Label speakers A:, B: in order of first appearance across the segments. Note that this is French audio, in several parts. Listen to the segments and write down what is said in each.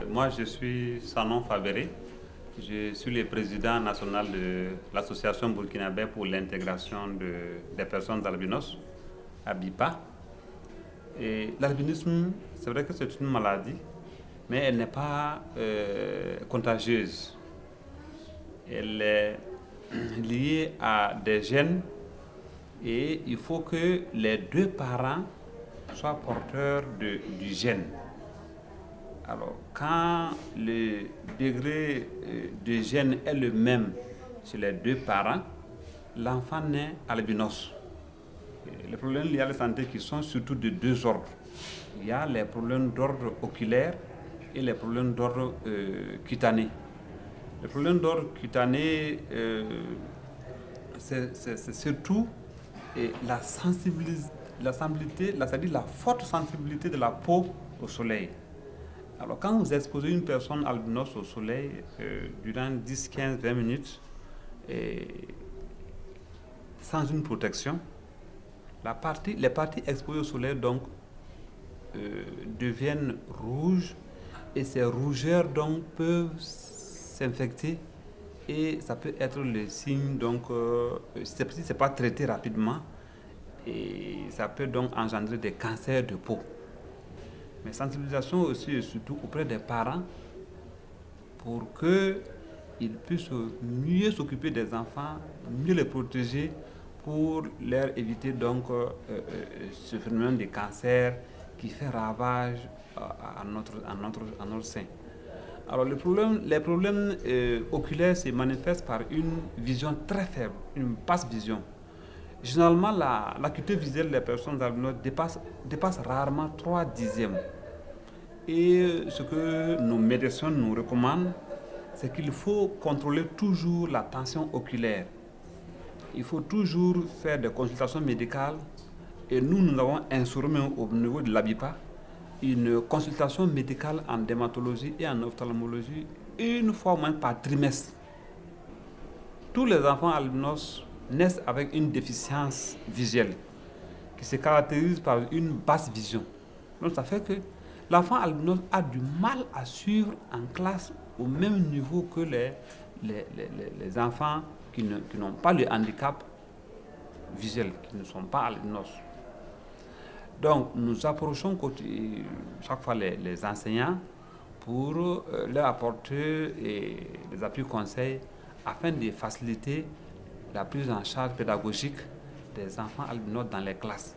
A: Moi, je suis Sanon Faberé. Je suis le président national de l'association burkinabé pour l'intégration des personnes albinos, ABIPA. Et l'albinisme, c'est vrai que c'est une maladie, mais elle n'est pas contagieuse. Elle est liée à des gènes et il faut que les deux parents soient porteurs du gène. Alors, quand le degré de gène est le même chez les deux parents, l'enfant naît albinos. Et les problèmes liés à la santé qui sont surtout de deux ordres. Il y a les problèmes d'ordre oculaire et les problèmes d'ordre cutané. Les problèmes d'ordre cutané, c'est surtout la sensibilité, c'est-à-dire la forte sensibilité de la peau au soleil. Alors, quand vous exposez une personne albinos au soleil durant 10, 15, 20 minutes, sans une protection, les parties exposées au soleil donc, deviennent rouges et ces rougeurs donc, peuvent s'infecter et ça peut être le signe, donc, si ce n'est pas traité rapidement, et ça peut donc engendrer des cancers de peau. Mais sensibilisation aussi et surtout auprès des parents pour qu'ils puissent mieux s'occuper des enfants, mieux les protéger pour leur éviter donc ce phénomène de cancer qui fait ravage à notre sein. Alors les problèmes oculaires se manifestent par une vision très faible, une basse vision. Généralement, l'acuité visuelle des personnes albinos dépasse rarement 3/10. Et ce que nos médecins nous recommandent, c'est qu'il faut contrôler toujours la tension oculaire. Il faut toujours faire des consultations médicales. Et nous avons instauré au niveau de l'ABIPA une consultation médicale en dermatologie et en ophtalmologie une fois au moins par trimestre. Tous les enfants albinos naissent avec une déficience visuelle qui se caractérise par une basse vision. Donc ça fait que l'enfant albinos a du mal à suivre en classe au même niveau que les enfants qui n'ont pas le handicap visuel, qui ne sont pas albinos. Donc nous approchons chaque fois les enseignants pour leur apporter des appuis conseils afin de faciliter la prise en charge pédagogique des enfants albinos dans les classes.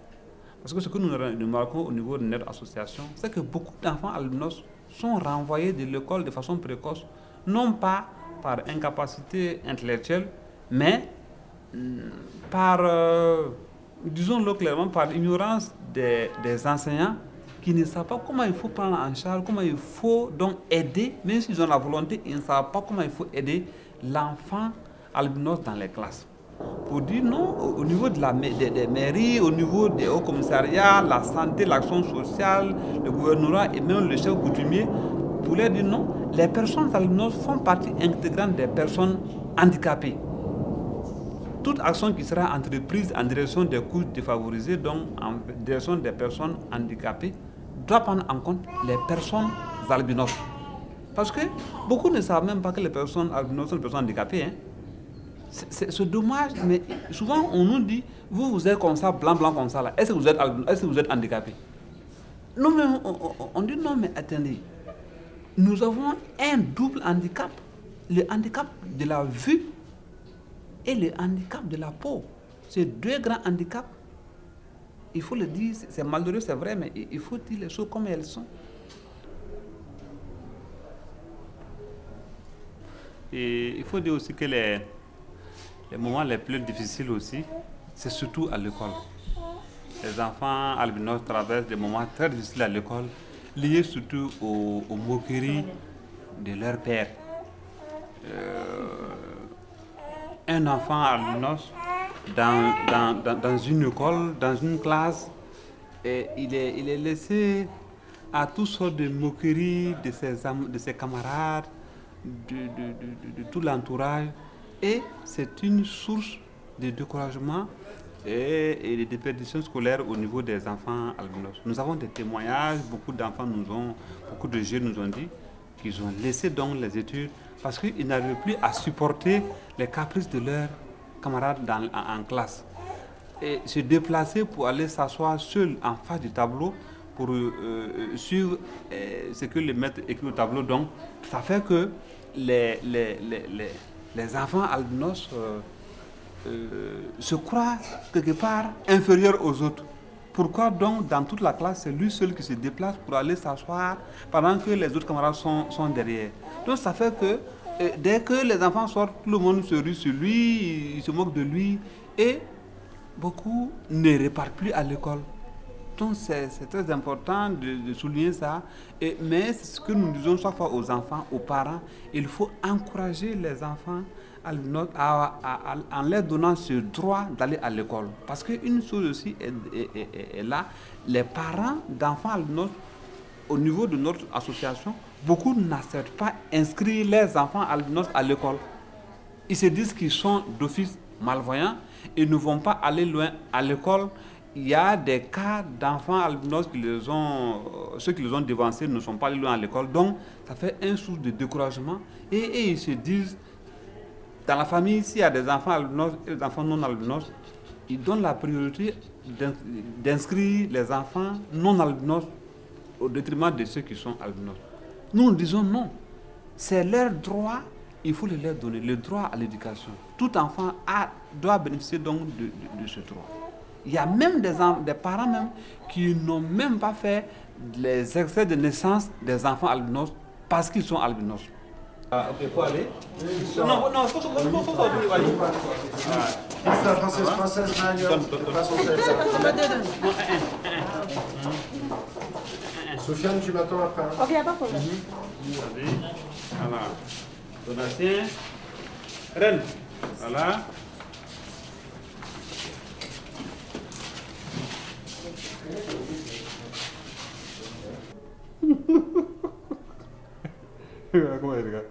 A: Parce que ce que nous remarquons au niveau de notre association, c'est que beaucoup d'enfants albinos sont renvoyés de l'école de façon précoce, non pas par incapacité intellectuelle, mais par, disons-le clairement, par ignorance des enseignants qui ne savent pas comment il faut prendre en charge, comment il faut donc aider, même s'ils ont la volonté, ils ne savent pas comment il faut aider l'enfant albinos dans les classes. Pour dire non, au niveau des mairies, au niveau des hauts commissariats, la santé, l'action sociale, le gouvernorat et même le chef coutumier, pour leur dire non, les personnes albinos font partie intégrante des personnes handicapées. Toute action qui sera entreprise en direction des couches défavorisées, donc en direction des personnes handicapées, doit prendre en compte les personnes albinos. Parce que beaucoup ne savent même pas que les personnes albinos sont des personnes handicapées. Hein. C'est dommage, mais souvent on nous dit, vous êtes comme ça, blanc comme ça, est-ce que vous êtes handicapé? Non, mais on dit non, mais attendez, nous avons un double handicap, le handicap de la vue et le handicap de la peau. Ces deux grands handicaps, il faut le dire, c'est malheureux, c'est vrai, mais il faut dire les choses comme elles sont. Et il faut dire aussi que les moments les plus difficiles aussi, c'est surtout à l'école. Les enfants albinos traversent des moments très difficiles à l'école, liés surtout aux moqueries de leur père. Un enfant albinos dans une école, dans une classe, il est laissé à toutes sortes de moqueries de ses camarades, de tout l'entourage. Et c'est une source de découragement et les déperditions scolaires au niveau des enfants albinos. Nous avons des témoignages, beaucoup de jeunes nous ont dit qu'ils ont laissé donc les études parce qu'ils n'arrivaient plus à supporter les caprices de leurs camarades en classe. Et se déplacer pour aller s'asseoir seul en face du tableau pour suivre ce que le maître écrit au tableau. Donc, ça fait que les enfants albinos se croient quelque part inférieurs aux autres. Pourquoi donc dans toute la classe, c'est lui seul qui se déplace pour aller s'asseoir pendant que les autres camarades sont derrière. Donc ça fait que dès que les enfants sortent, tout le monde se rue sur lui, il se moque de lui et beaucoup ne repartent plus à l'école. Donc c'est très important de souligner ça. Mais c'est ce que nous disons chaque fois aux enfants, aux parents, il faut encourager les enfants en leur donnant ce droit d'aller à l'école. Parce qu'une chose aussi est là, les parents d'enfants albinos, au niveau de notre association, beaucoup n'acceptent pas inscrire leurs enfants albinos à l'école. Ils se disent qu'ils sont d'office malvoyants et ne vont pas aller loin à l'école. Il y a des cas d'enfants albinos ceux qui les ont devancés ne sont pas allés loin à l'école. Donc, ça fait un source de découragement. Et ils se disent, dans la famille, s'il y a des enfants albinos et des enfants non albinos, ils donnent la priorité d'inscrire les enfants non albinos au détriment de ceux qui sont albinos. Nous disons non. C'est leur droit, il faut leur donner, le droit à l'éducation. Tout enfant doit bénéficier donc de ce droit. Il y a même des parents même qui n'ont même pas fait les extraits de naissance des enfants albinos parce qu'ils sont albinos. Ah, ok, faut aller. Non, il faut sortir. Française,
B: Sofiane, tu m'attends après.
C: Ok, pas de problème.
A: Voilà. Donatien. Reine. Voilà. Comment il regarde?